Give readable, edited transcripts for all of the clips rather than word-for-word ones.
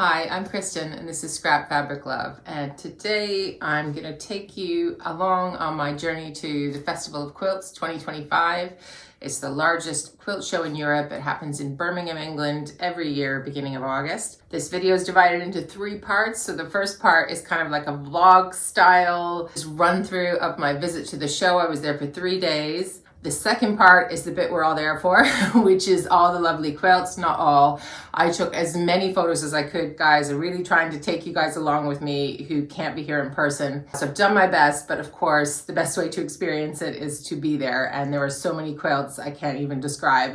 Hi, I'm Kristen and this is Scrap Fabric Love, and today I'm going to take you along on my journey to the Festival of Quilts 2025. It's the largest quilt show in Europe. It happens in Birmingham, England every year beginning of August. This video is divided into 3 parts. So the first part is kind of like a vlog style run through of my visit to the show. I was there for 3 days. The second part is the bit we're all there for, which is all the lovely quilts. Not all. I took as many photos as I could, guys. I'm really trying to take you guys along with me who can't be here in person. So I've done my best, but of course, the best way to experience it is to be there. And there were so many quilts, I can't even describe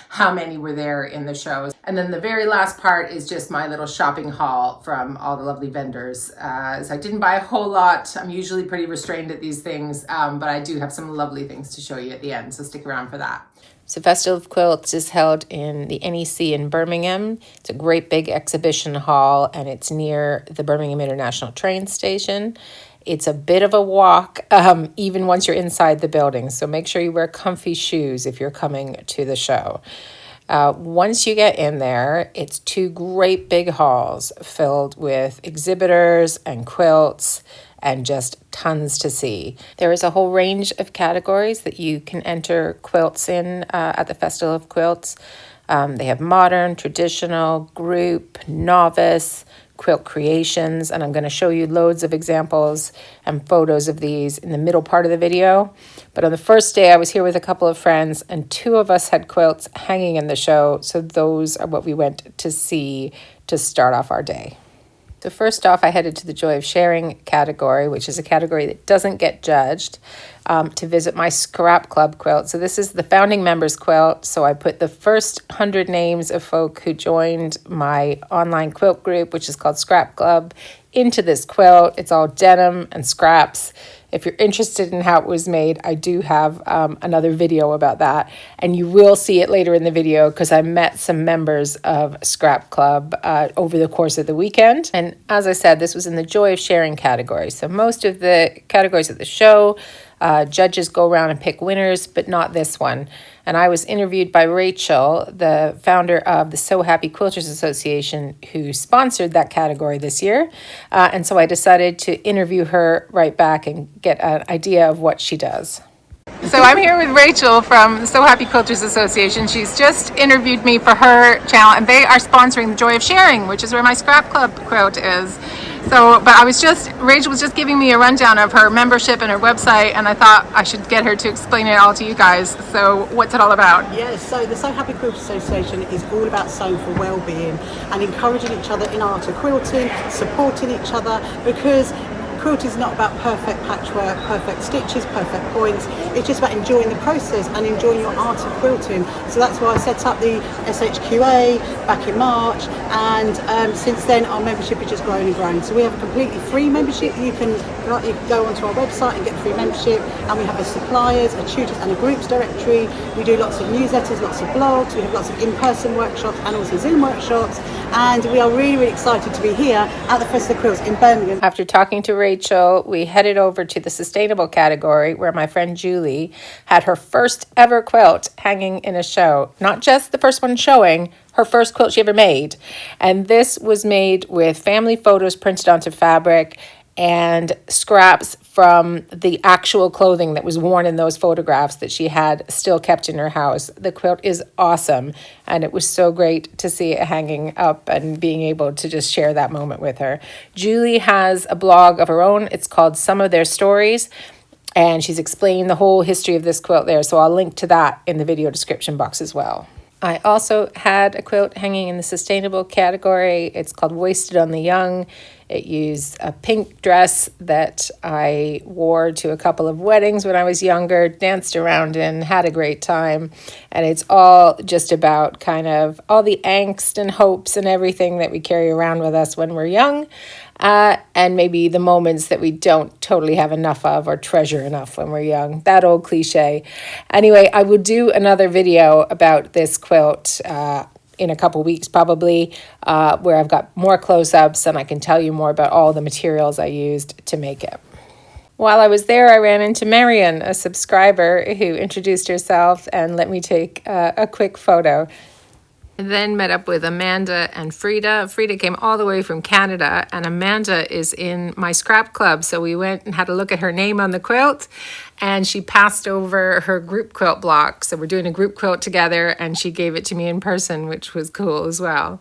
how many were there in the shows. And then the very last part is just my little shopping haul from all the lovely vendors. So I didn't buy a whole lot. I'm usually pretty restrained at these things, but I do have some lovely things to show you at the end, so stick around for that. So Festival of Quilts is held in the NEC in Birmingham. It's a great big exhibition hall and it's near the Birmingham International train station. It's a bit of a walk, even once you're inside the building, so make sure you wear comfy shoes if you're coming to the show. Once you get in there, it's 2 great big halls filled with exhibitors and quilts and just tons to see. There is a whole range of categories that you can enter quilts in at the Festival of Quilts. They have modern, traditional, group, novice, quilt creations, and I'm going to show you loads of examples and photos of these in the middle part of the video. But on the first day, I was here with a couple of friends, and 2 of us had quilts hanging in the show, so those are what we went to see to start off our day. So first off, I headed to the Joy of Sharing category, which is a category that doesn't get judged, to visit my SCRAB Club quilt. So this is the founding members quilt. So I put the first 100 names of folk who joined my online quilt group, which is called SCRAB Club, into this quilt. It's all denim and scraps. If you're interested in how it was made, I do have another video about that. And you will see it later in the video because I met some members of SCRAB Club over the course of the weekend. And as I said, this was in the Joy of Sharing category. So most of the categories at the show, judges go around and pick winners, but not this one. And I was interviewed by Rachel, the founder of the So Happy Quilters Association, who sponsored that category this year. And so I decided to interview her right back and get an idea of what she does. So I'm here with Rachel from the So Happy Quilters Association. She's just interviewed me for her channel, and they are sponsoring the Joy of Sharing, which is where my SCRAB Club quilt is. So, but Rachel was just giving me a rundown of her membership and her website, and I thought I should get her to explain it all to you guys. So what's it all about? Yes, so the So Happy Quilters Association is all about sewing for well-being and encouraging each other in art of quilting, supporting each other, because quilting is not about perfect patchwork, perfect stitches, perfect points. It's just about enjoying the process and enjoying your art of quilting. So that's why I set up the SHQA back in March, and since then our membership has just grown and grown. So we have a completely free membership. You can go onto our website and get free membership, and we have a suppliers, a tutors and a groups directory. We do lots of newsletters, lots of blogs, we have lots of in-person workshops and also Zoom workshops, and we are really, really excited to be here at the Festival of Quilts in Birmingham. After talking to Rachel, we headed over to the sustainable category where my friend Julie had her first ever quilt hanging in a show. Not just the first one showing, her first quilt she ever made. And this was made with family photos printed onto fabric and scraps from the actual clothing that was worn in those photographs that she had still kept in her house. The quilt is awesome, and it was so great to see it hanging up and being able to just share that moment with her. Julie has a blog of her own. It's called Some of Their Stories, and she's explained the whole history of this quilt there, so I'll link to that in the video description box as well. I also had a quilt hanging in the sustainable category. It's called Wasted on the Young. It used a pink dress that I wore to a couple of weddings when I was younger, danced around in, had a great time. And it's all just about kind of all the angst and hopes and everything that we carry around with us when we're young. And maybe the moments that we don't totally have enough of or treasure enough when we're young. That old cliche. Anyway, I will do another video about this quilt in a couple weeks probably, where I've got more close-ups and I can tell you more about all the materials I used to make it. While I was there, I ran into Marion, a subscriber who introduced herself and let me take a quick photo. And then met up with Amanda and Frida. Frida came all the way from Canada, and Amanda is in my scrap club. So we went and had a look at her name on the quilt, and she passed over her group quilt block. So we're doing a group quilt together, and she gave it to me in person, which was cool as well.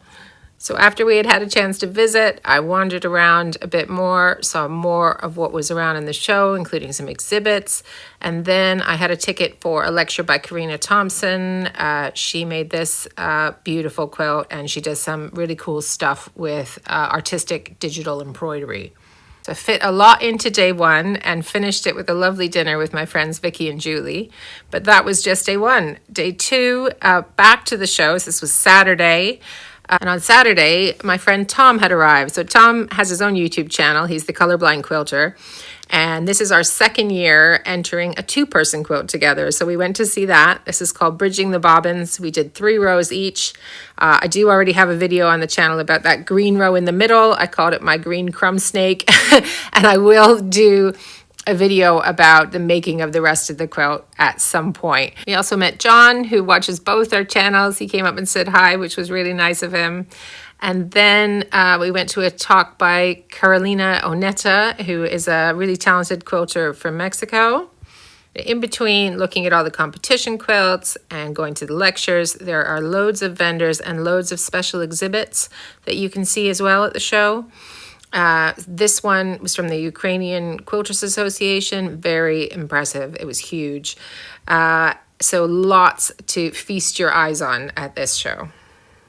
So after we had a chance to visit, I wandered around a bit more, saw more of what was around in the show, including some exhibits. And then I had a ticket for a lecture by Karina Thompson. She made this beautiful quilt, and she does some really cool stuff with artistic digital embroidery. So I fit a lot into day one and finished it with a lovely dinner with my friends Vicky and Julie. But that was just day one. Day two, back to the shows. This was Saturday. And on Saturday, my friend Tom had arrived. So Tom has his own YouTube channel. He's the Colorblind Quilter. And this is our second year entering a two-person quilt together. So we went to see that. This is called Bridging the Bobbins. We did 3 rows each. I do already have a video on the channel about that green row in the middle. I called it my green crumb snake. And I will do a video about the making of the rest of the quilt at some point. We also met John, who watches both our channels. He came up and said hi, which was really nice of him. And then we went to a talk by Carolina Oneta, who is a really talented quilter from Mexico. In between looking at all the competition quilts and going to the lectures, there are loads of vendors and loads of special exhibits that you can see as well at the show. This one was from the Ukrainian Quilters Association. Very impressive. It was huge. So lots to feast your eyes on at this show.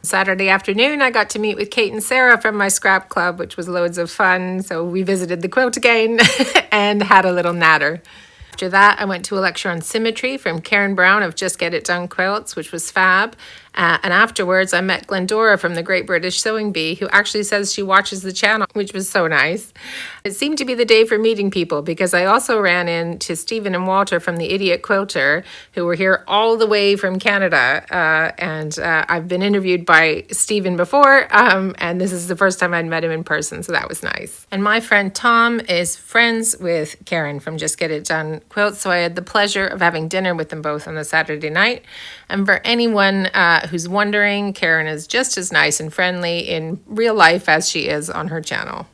Saturday afternoon, I got to meet with Kate and Sarah from my scrap club, which was loads of fun. So we visited the quilt again and had a little natter. After that, I went to a lecture on symmetry from Karen Brown of Just Get It Done Quilts, which was fab. And afterwards, I met Glendora from the Great British Sewing Bee, who actually says she watches the channel, which was so nice. It seemed to be the day for meeting people because I also ran into Stephen and Walter from the Idiot Quilter, who were here all the way from Canada. And I've been interviewed by Stephen before, and this is the first time I'd met him in person, so that was nice. And my friend Tom is friends with Karen from Just Get It Done Quilts, so I had the pleasure of having dinner with them both on the Saturday night. And for anyone who's wondering, Karen is just as nice and friendly in real life as she is on her channel.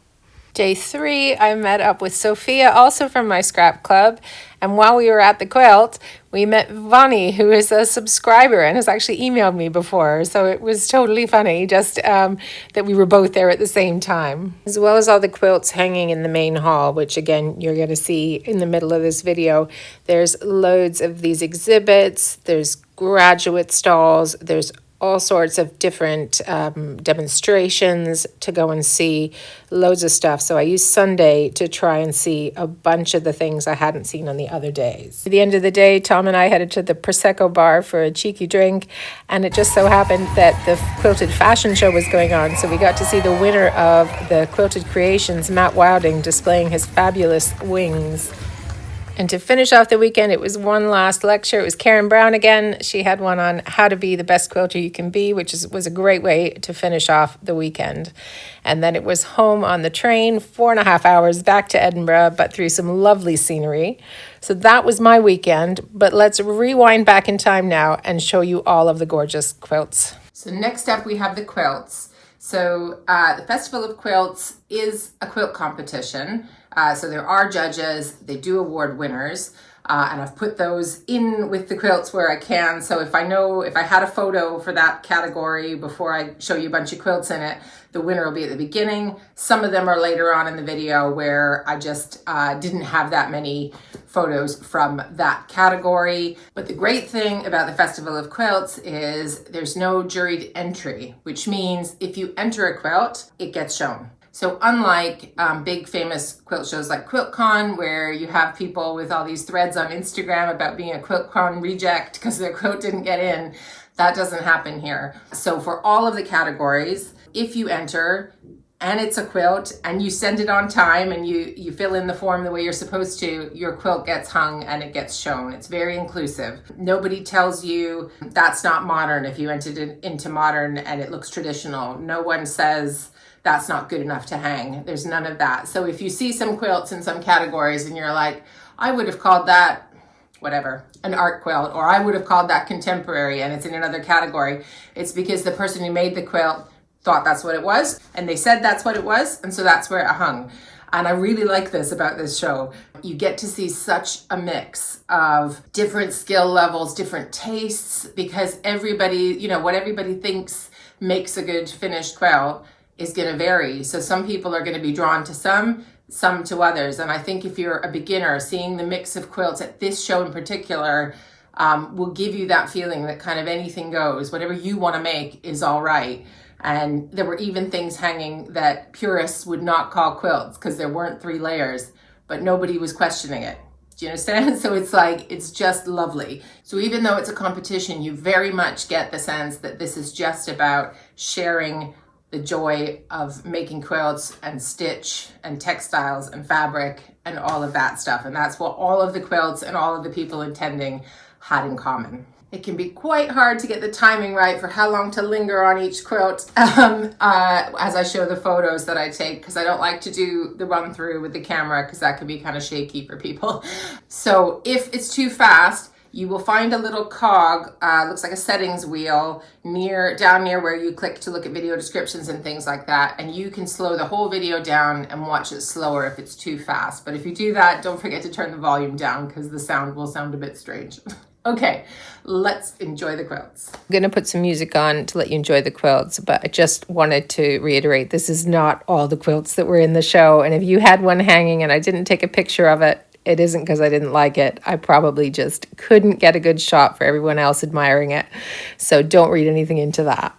Day 3, I met up with Sophia, also from my scrap club. And while we were at the quilt, we met Vani, who is a subscriber and has actually emailed me before. So it was totally funny just that we were both there at the same time. As well as all the quilts hanging in the main hall, which again, you're going to see in the middle of this video. There's loads of these exhibits. There's graduate stalls. There's all sorts of different demonstrations to go and see, loads of stuff. So I used Sunday to try and see a bunch of the things I hadn't seen on the other days. At the end of the day, Tom and I headed to the Prosecco bar for a cheeky drink, and it just so happened that the Quilted Fashion Show was going on, so we got to see the winner of the Quilted Creations, Matt Wilding, displaying his fabulous wings. And to finish off the weekend, it was one last lecture. It was Karen Brown again. She had one on how to be the best quilter you can be, which was a great way to finish off the weekend. And then it was home on the train, 4.5 hours back to Edinburgh, but through some lovely scenery. So that was my weekend. But let's rewind back in time now and show you all of the gorgeous quilts. So next up, we have the quilts. So the Festival of Quilts is a quilt competition. So there are judges, they do award winners, and I've put those in with the quilts where I can. So if I had a photo for that category before I show you a bunch of quilts in it, the winner will be at the beginning. Some of them are later on in the video where I just didn't have that many photos from that category. But the great thing about the Festival of Quilts is there's no juried entry, which means if you enter a quilt, it gets shown. So unlike big famous quilt shows like QuiltCon, where you have people with all these threads on Instagram about being a QuiltCon reject because their quilt didn't get in, that doesn't happen here. So for all of the categories, if you enter and it's a quilt and you send it on time and you fill in the form the way you're supposed to, your quilt gets hung and it gets shown. It's very inclusive. Nobody tells you that's not modern if you entered it into modern and it looks traditional. No one says that's not good enough to hang. There's none of that. So if you see some quilts in some categories and you're like, I would have called that whatever, an art quilt, or I would have called that contemporary and it's in another category. It's because the person who made the quilt thought that's what it was, and they said that's what it was, and so that's where it hung. And I really like this about this show. You get to see such a mix of different skill levels, different tastes, because everybody, you know, what everybody thinks makes a good finished quilt is going to vary. So some people are going to be drawn to some to others. And I think if you're a beginner, seeing the mix of quilts at this show in particular will give you that feeling that kind of anything goes. Whatever you want to make is all right. And there were even things hanging that purists would not call quilts because there weren't 3 layers, but nobody was questioning it. Do you understand? So it's like, it's just lovely. So even though it's a competition, you very much get the sense that this is just about sharing the joy of making quilts and stitch and textiles and fabric and all of that stuff. And that's what all of the quilts and all of the people attending had in common. It can be quite hard to get the timing right for how long to linger on each quilt as I show the photos that I take, because I don't like to do the run through with the camera because that can be kind of shaky for people. So if it's too fast, you will find a little cog, looks like a settings wheel, down near where you click to look at video descriptions and things like that. And you can slow the whole video down and watch it slower if it's too fast. But if you do that, don't forget to turn the volume down because the sound will sound a bit strange. Okay, let's enjoy the quilts. I'm going to put some music on to let you enjoy the quilts, but I just wanted to reiterate, this is not all the quilts that were in the show. And if you had one hanging and I didn't take a picture of it, it isn't because I didn't like it. I probably just couldn't get a good shot for everyone else admiring it. So don't read anything into that.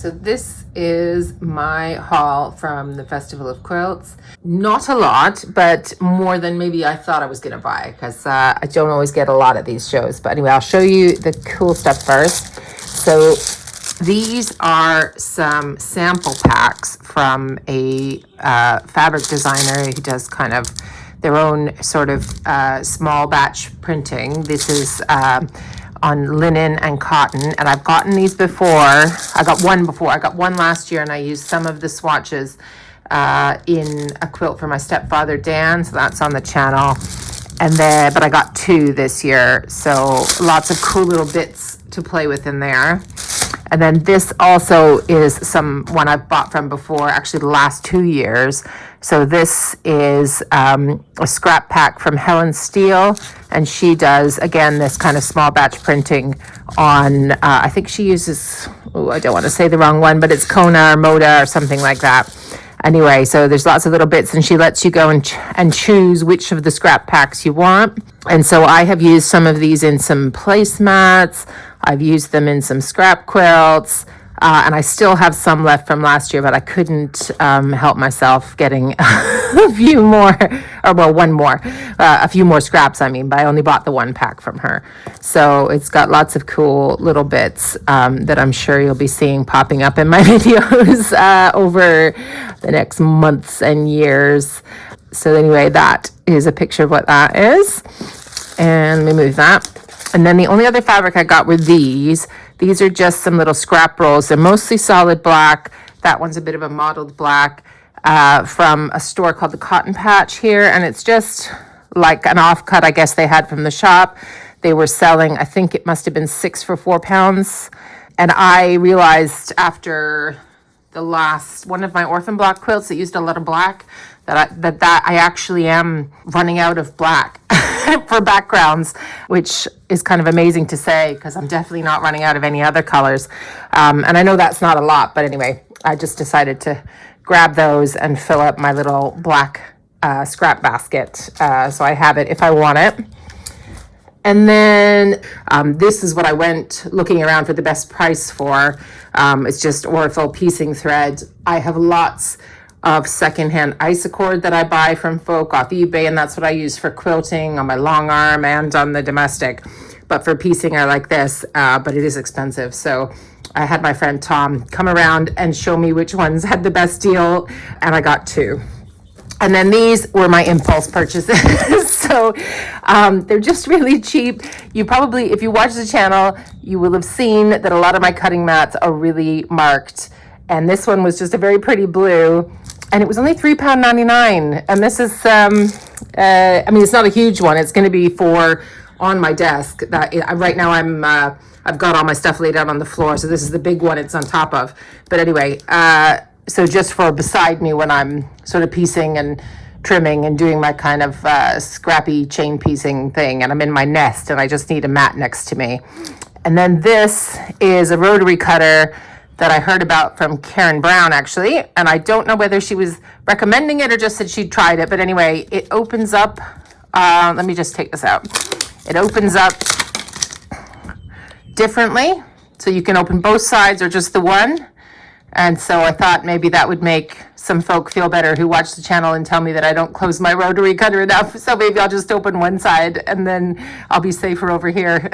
So this is my haul from the Festival of Quilts. Not a lot, but more than maybe I thought I was gonna buy, because I don't always get a lot at these shows. But anyway, I'll show you the cool stuff first. So these are some sample packs from a fabric designer who does kind of their own sort of small batch printing. This is on linen and cotton, and I've gotten these before. I got one last year, and I used some of the swatches in a quilt for my stepfather Dan, so that's on the channel. And then, but I got 2 this year, so lots of cool little bits to play with in there. And then this also is one I've bought from before, actually the last 2 years. So this is a scrap pack from Helen Steele, and she does, again, this kind of small batch printing on, I think she uses, I don't want to say the wrong one, but it's Kona or Moda or something like that. Anyway, so there's lots of little bits, and she lets you go and choose which of the scrap packs you want. And so I have used some of these in some placemats. I've used them in some scrap quilts, and I still have some left from last year, but I couldn't help myself getting a few more, or well, one more, a few more scraps, I mean, but I only bought the 1 pack from her. So it's got lots of cool little bits that I'm sure you'll be seeing popping up in my videos over the next months and years. So anyway, that is a picture of what that is. And let me move that. And then the only other fabric I got were these. These are just some little scrap rolls. They're mostly solid black. That one's a bit of a mottled black from a store called the Cotton Patch here. And it's just like an offcut, I guess, they had from the shop. They were selling, I think it must have been 6 for £4. And I realized after the last one of my orphan block quilts that used a lot of black that I actually am running out of black for backgrounds, which is kind of amazing to say because I'm definitely not running out of any other colors. And I know that's not a lot, but anyway, I just decided to grab those and fill up my little black scrap basket. So I have it if I want it. And then this is what I went looking around for the best price for. It's just Orifel piecing thread. I have lots of secondhand Isacord that I buy from folk off eBay, and that's what I use for quilting on my long arm and on the domestic. But for piecing, I like this, but it is expensive. So I had my friend Tom come around and show me which ones had the best deal, and I got 2. And then these were my impulse purchases. So they're just really cheap. You probably, if you watch the channel, you will have seen that a lot of my cutting mats are really marked. And this one was just a very pretty blue. And it was only £3.99. And this is, I mean, it's not a huge one. It's going to be for on my desk. Right now I've got all my stuff laid out on the floor. So this is the big one it's on top of. But anyway, so just for beside me when I'm sort of piecing and trimming and doing my kind of scrappy chain piecing thing, and I'm in my nest and I just need a mat next to me. And then this is a rotary cutter that I heard about from Karen Brown, actually, and I don't know whether she was recommending it or just said she'd tried it, but anyway, it opens up, let me just take this out. It opens up differently, so you can open both sides or just the one. And so I thought maybe that would make some folk feel better who watch the channel and tell me that I don't close my rotary cutter enough. So maybe I'll just open one side and then I'll be safer over here.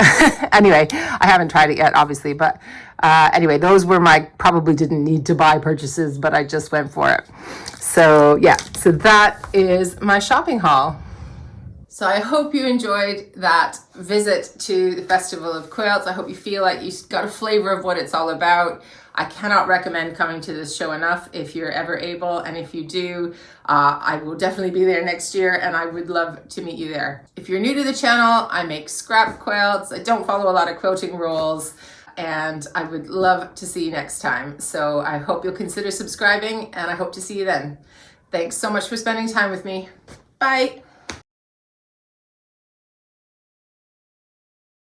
Anyway, I haven't tried it yet, obviously. But anyway, those were my probably didn't need to buy purchases, but I just went for it. So yeah, so that is my shopping haul. So I hope you enjoyed that visit to the Festival of Quilts. I hope you feel like you got a flavor of what it's all about. I cannot recommend coming to this show enough if you're ever able, and if you do, I will definitely be there next year, and I would love to meet you there. If you're new to the channel, I make scrap quilts. I don't follow a lot of quilting rules, and I would love to see you next time. So I hope you'll consider subscribing, and I hope to see you then. Thanks so much for spending time with me. Bye.